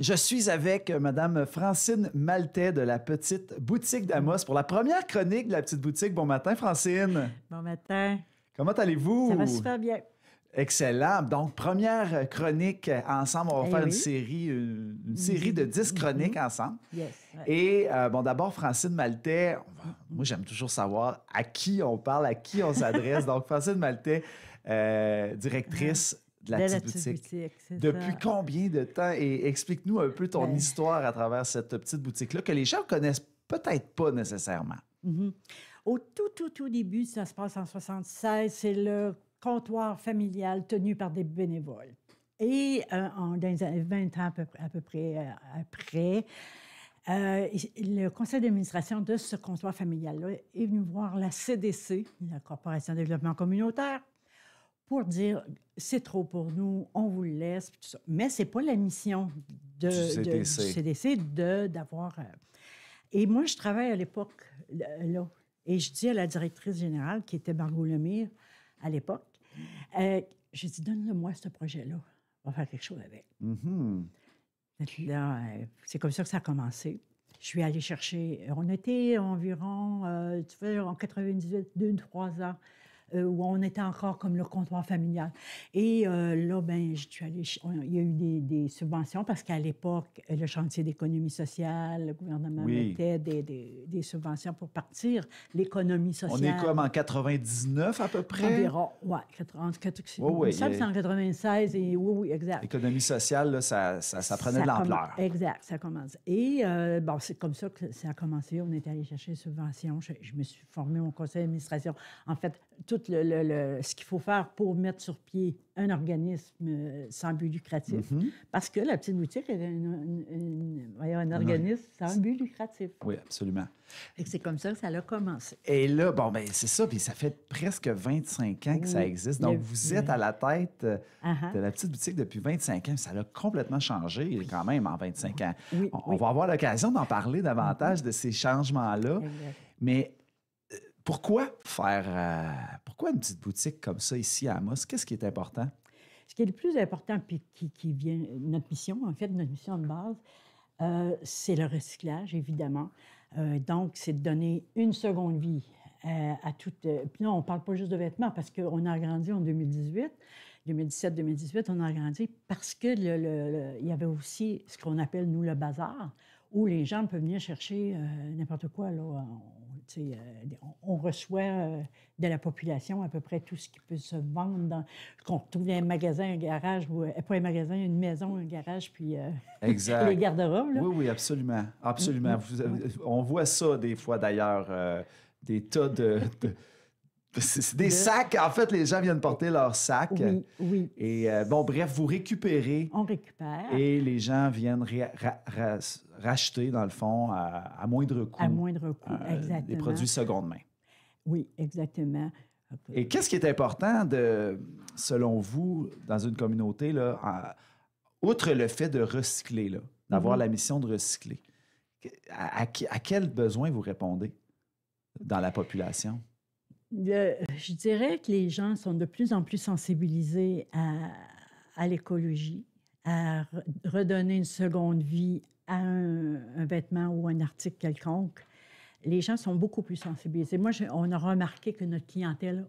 Je suis avec Madame Francine Maltais de la Petite Boutique d'Amos pour la première chronique de la Petite Boutique. Bon matin, Francine. Bon matin. Comment allez-vous? Ça va super bien. Excellent. Donc, première chronique ensemble. On va faire une série de 10 chroniques ensemble. Yes. Ouais. Et d'abord, Francine Maltais, moi, j'aime toujours savoir à qui on parle, à qui on s'adresse. Donc, Francine Maltais, directrice de la Petite Boutique. Depuis combien de temps? Et explique-nous un peu ton histoire à travers cette petite boutique-là que les gens ne connaissent peut-être pas nécessairement. Au tout début, ça se passe en 1976, c'est le comptoir familial tenu par des bénévoles. Et dans les années 20 ans à peu près après, le conseil d'administration de ce comptoir familial-là est venu voir la CDC, la Corporation de développement communautaire, pour dire c'est trop pour nous, on vous le laisse, tout ça. Mais ce n'est pas la mission du CDC d'avoir. Et moi, je travaille à l'époque là, et je dis à la directrice générale, qui était Margot Lemire à l'époque, j'ai dit donne-le-moi ce projet-là, on va faire quelque chose avec. Là, c'est comme ça que ça a commencé. Je suis allée chercher, on était environ, en 98, 2-3 ans, où on était encore comme le comptoir familial. Et là, je suis allée, il y a eu des subventions parce qu'à l'époque, le chantier d'économie sociale, le gouvernement mettait des subventions pour partir l'économie sociale. On est comme en 99 à peu près? Environ, oui. Il me semble que c'est en 96 et oui, exact. L'économie sociale, là, ça prenait de l'ampleur. Exact, ça commence. Et c'est comme ça que ça a commencé. On est allé chercher des subventions. Je me suis formée au conseil d'administration. En fait, tout ce qu'il faut faire pour mettre sur pied un organisme sans but lucratif. Parce que la petite boutique est un organisme sans but lucratif. Oui, absolument. Et c'est comme ça que ça a commencé. Et là, c'est ça, puis ça fait presque 25 ans que ça existe. Donc, vous êtes à la tête de la petite boutique depuis 25 ans. Ça a complètement changé quand même en 25 ans. On va avoir l'occasion d'en parler davantage de ces changements-là. Mais pourquoi une petite boutique comme ça ici à Amos? Qu'est-ce qui est important? Ce qui est le plus important, puis qui vient, notre mission de base, c'est le recyclage, évidemment. Donc, c'est de donner une seconde vie à toute... Puis là, on ne parle pas juste de vêtements, parce qu'on a agrandi en 2018, 2017-2018, on a agrandi parce que il y avait aussi ce qu'on appelle, nous, le bazar, où les gens peuvent venir chercher n'importe quoi, là. On reçoit de la population à peu près tout ce qui peut se vendre qu'on retrouve dans un magasin, un garage, ou pas un magasin, une maison, un garage, puis les garde-robes. Oui, absolument. Absolument. On voit ça des fois, d'ailleurs, des tas des sacs. En fait, les gens viennent porter leurs sacs. Oui. Et bref, vous récupérez. On récupère. Et les gens viennent racheter, dans le fond, à moindre coût. À moindre coût, exactement. Des produits seconde main. Oui, exactement. Et qu'est-ce qui est important, selon vous, dans une communauté, là, outre le fait de recycler, là, d'avoir la mission de recycler, à quel besoin vous répondez dans la population? Je dirais que les gens sont de plus en plus sensibilisés à l'écologie, à redonner une seconde vie à un vêtement ou un article quelconque. Les gens sont beaucoup plus sensibilisés. Moi, on a remarqué que notre clientèle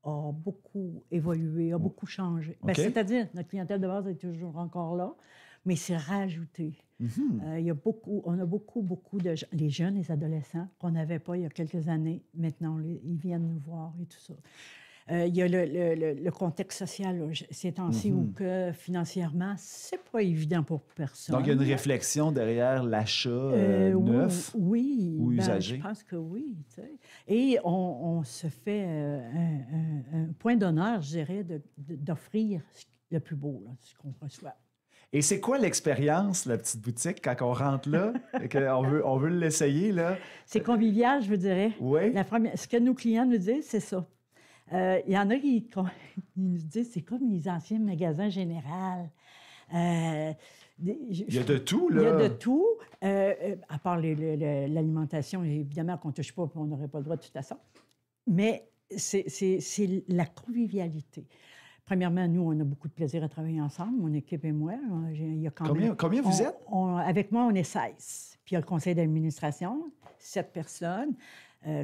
a beaucoup évolué, a beaucoup changé. Okay. C'est-à-dire, notre clientèle de base est toujours encore là, mais c'est rajouté. On a beaucoup de gens, les jeunes, les adolescents, qu'on n'avait pas il y a quelques années. Maintenant, ils viennent nous voir et tout ça. Il y a le contexte social, là, ces temps-ci, où que financièrement, c'est pas évident pour personne. Donc, il y a une réflexion derrière l'achat neuf ou usagé? Je pense que oui. Tu sais. Et on se fait un point d'honneur, je dirais, d'offrir le plus beau, là, ce qu'on reçoit. Et c'est quoi l'expérience, la petite boutique, quand on rentre là, et qu'on veut l'essayer, là? C'est convivial, je vous dirais. Oui. Ce que nos clients nous disent, c'est ça. Il y en a qui nous disent, c'est comme les anciens magasins généraux. Il y a de tout, là. Il y a de tout, à part l'alimentation, évidemment, qu'on ne touche pas, on n'aurait pas le droit de toute façon. Mais c'est la convivialité. Premièrement, nous, on a beaucoup de plaisir à travailler ensemble, mon équipe et moi. Il y a combien vous êtes? Avec moi, on est 16. Puis il y a le conseil d'administration, 7 personnes,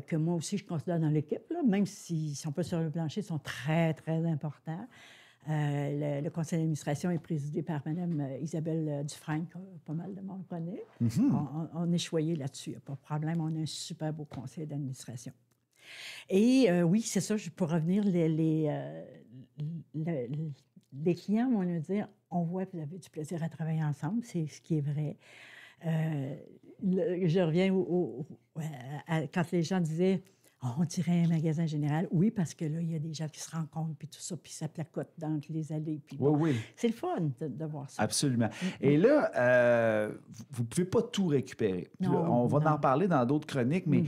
que moi aussi, je considère dans l'équipe, là, même s'ils ne sont pas sur le plancher, ils sont très, très importants. Le conseil d'administration est présidé par Mme Isabelle Dufresne, que pas mal de monde connaît. On est choyé là-dessus, il n'y a pas de problème. On a un super beau conseil d'administration. Et oui, c'est ça, pour revenir, les clients vont nous dire, on voit que vous avez du plaisir à travailler ensemble, c'est ce qui est vrai. Je reviens quand les gens disaient, on dirait un magasin général. Oui, parce que là, il y a des gens qui se rencontrent, puis tout ça, puis ça placote dans les allées. Puis bon, oui. C'est le fun de voir ça. Absolument. Et là, vous ne pouvez pas tout récupérer. Puis là, on va en parler dans d'autres chroniques, mais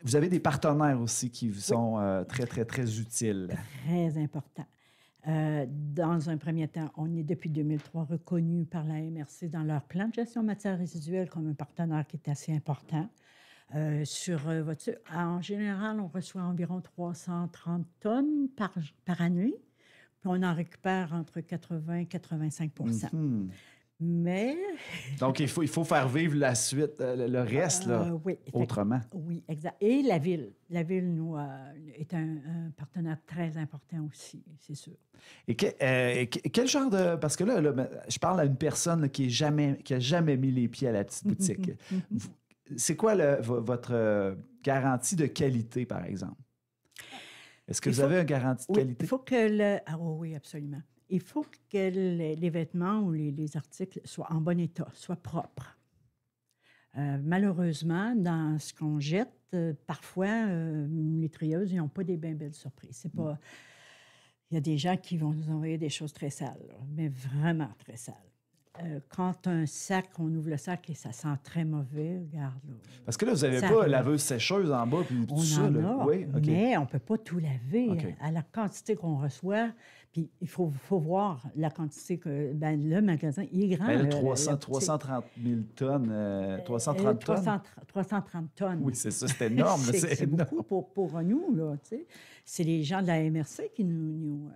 vous avez des partenaires aussi qui vous sont très, très, très utiles. Très important. Dans un premier temps, on est depuis 2003 reconnu par la MRC dans leur plan de gestion matières résiduelles comme un partenaire qui est assez important. En général, on reçoit environ 330 tonnes par année, puis on en récupère entre 80 et 85 Mais... Donc, il faut faire vivre la suite, le reste, autrement. Oui, exact. Et la Ville. La Ville, nous, est un partenaire très important aussi, c'est sûr. Et quel genre de... Parce que là, je parle à une personne là, qui a jamais mis les pieds à la petite boutique. C'est quoi votre garantie de qualité, par exemple? Est-ce que vous avez une garantie de qualité? Il faut que oui, absolument. Il faut que les vêtements ou les articles soient en bon état, soient propres. Malheureusement, dans ce qu'on jette, parfois, les trieuses n'ont pas des bien belles surprises. C'est pas... Il y a des gens qui vont nous envoyer des choses très sales, là, mais vraiment très sales. Quand un sac, on ouvre le sac et ça sent très mauvais, regarde. Là, parce que là, vous n'avez pas laveuse sécheuse en bas, puis tout ça. Là. Oui, mais on ne peut pas tout laver à la quantité qu'on reçoit. Puis il faut voir la quantité que... le magasin, il est grand. 330 000 tonnes. 330 tonnes? 330 tonnes. Oui, c'est ça, c'est énorme. c'est beaucoup pour nous, là, tu sais. C'est les gens de la MRC qui nous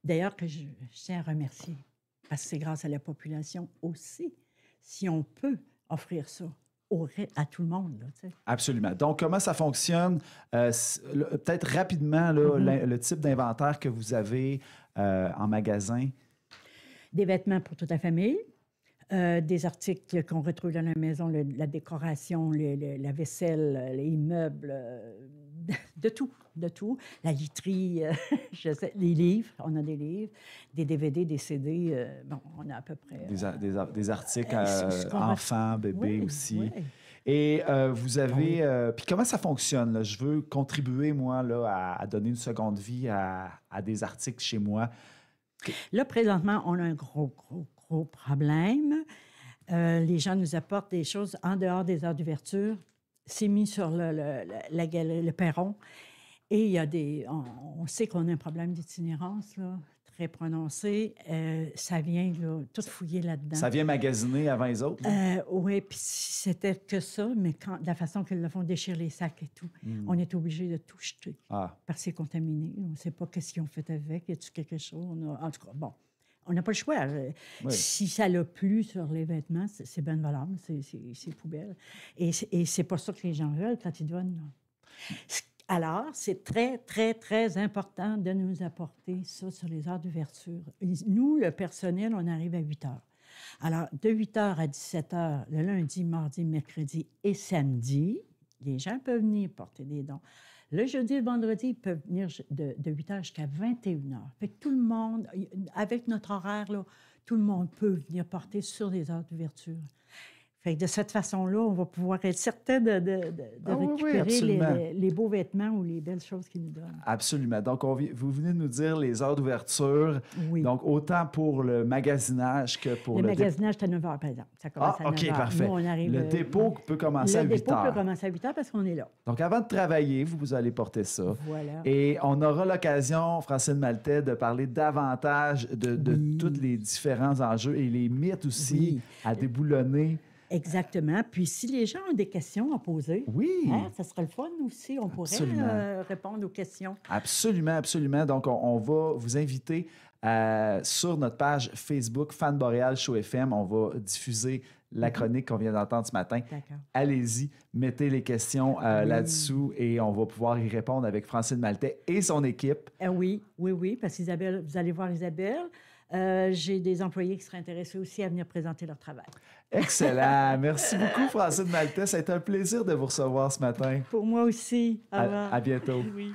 d'ailleurs, que je tiens à remercier. Parce que c'est grâce à la population aussi, si on peut offrir ça à tout le monde. Là, tu sais. Absolument. Donc, comment ça fonctionne? Peut-être rapidement, là, le type d'inventaire que vous avez en magasin. Des vêtements pour toute la famille, des articles qu'on retrouve dans la maison, la décoration, la vaisselle, les meubles, de tout. La literie, les livres, on a des livres, des DVD, des CD, on a à peu près... Des articles enfants, bébés aussi. Oui. Et vous avez... puis comment ça fonctionne? Là? Je veux contribuer, moi, là, à donner une seconde vie à des articles chez moi. Là, présentement, on a un gros problème. Les gens nous apportent des choses en dehors des heures d'ouverture. C'est mis sur le perron. Et il y a on sait qu'on a un problème d'itinérance, là, très prononcé. Ça vient tout fouiller là-dedans. Ça vient magasiner avant les autres? Oui, puis c'était que ça, mais la façon qu'ils le font, déchirer les sacs et tout, on est obligé de tout jeter. Parce que c'est contaminé. On ne sait pas qu'est-ce qu'ils ont fait avec. Y a-t-il quelque chose? En tout cas, bon. On n'a pas le choix. Oui. Si ça l'a plu sur les vêtements, c'est bien valable, c'est poubelle. Et c'est pas ça que les gens veulent quand ils donnent. Alors, c'est très, très, très important de nous apporter ça sur les heures d'ouverture. Nous, le personnel, on arrive à 8 heures. Alors, de 8 heures à 17 heures, le lundi, mardi, mercredi et samedi, les gens peuvent venir porter des dons. Le jeudi et le vendredi, ils peuvent venir de 8 heures jusqu'à 21 heures. Fait que tout le monde, avec notre horaire, là, tout le monde peut venir porter sur les heures d'ouverture. Fait que de cette façon-là, on va pouvoir être certain de récupérer les beaux vêtements ou les belles choses qu'ils nous donnent. Absolument. Donc, vous venez de nous dire les heures d'ouverture. Oui. Donc, autant pour le magasinage que pour le magasinage, c'est à 9 heures, par exemple. Ça commence à 9 heures. Parfait. Nous, on arrive, le dépôt peut commencer à 8 heures. Le dépôt peut commencer à 8 heures parce qu'on est là. Donc, avant de travailler, vous allez porter ça. Voilà. Et on aura l'occasion, Francine Maltais, de parler davantage de tous les différents enjeux et les mythes aussi à déboulonner. Exactement. Puis si les gens ont des questions à poser, oui, ça serait le fun aussi. On absolument. pourrait répondre aux questions. Absolument, absolument. Donc, on va vous inviter sur notre page Facebook Fan Boréal Show FM. On va diffuser la chronique qu'on vient d'entendre ce matin. D'accord. Allez-y, mettez les questions là-dessous et on va pouvoir y répondre avec Francine Maltais et son équipe. Oui, parce qu'Isabelle, vous allez voir Isabelle. J'ai des employés qui seraient intéressés aussi à venir présenter leur travail. Excellent. Merci beaucoup, Francine Maltais. Ça a été un plaisir de vous recevoir ce matin. Pour moi aussi. À bientôt. Oui.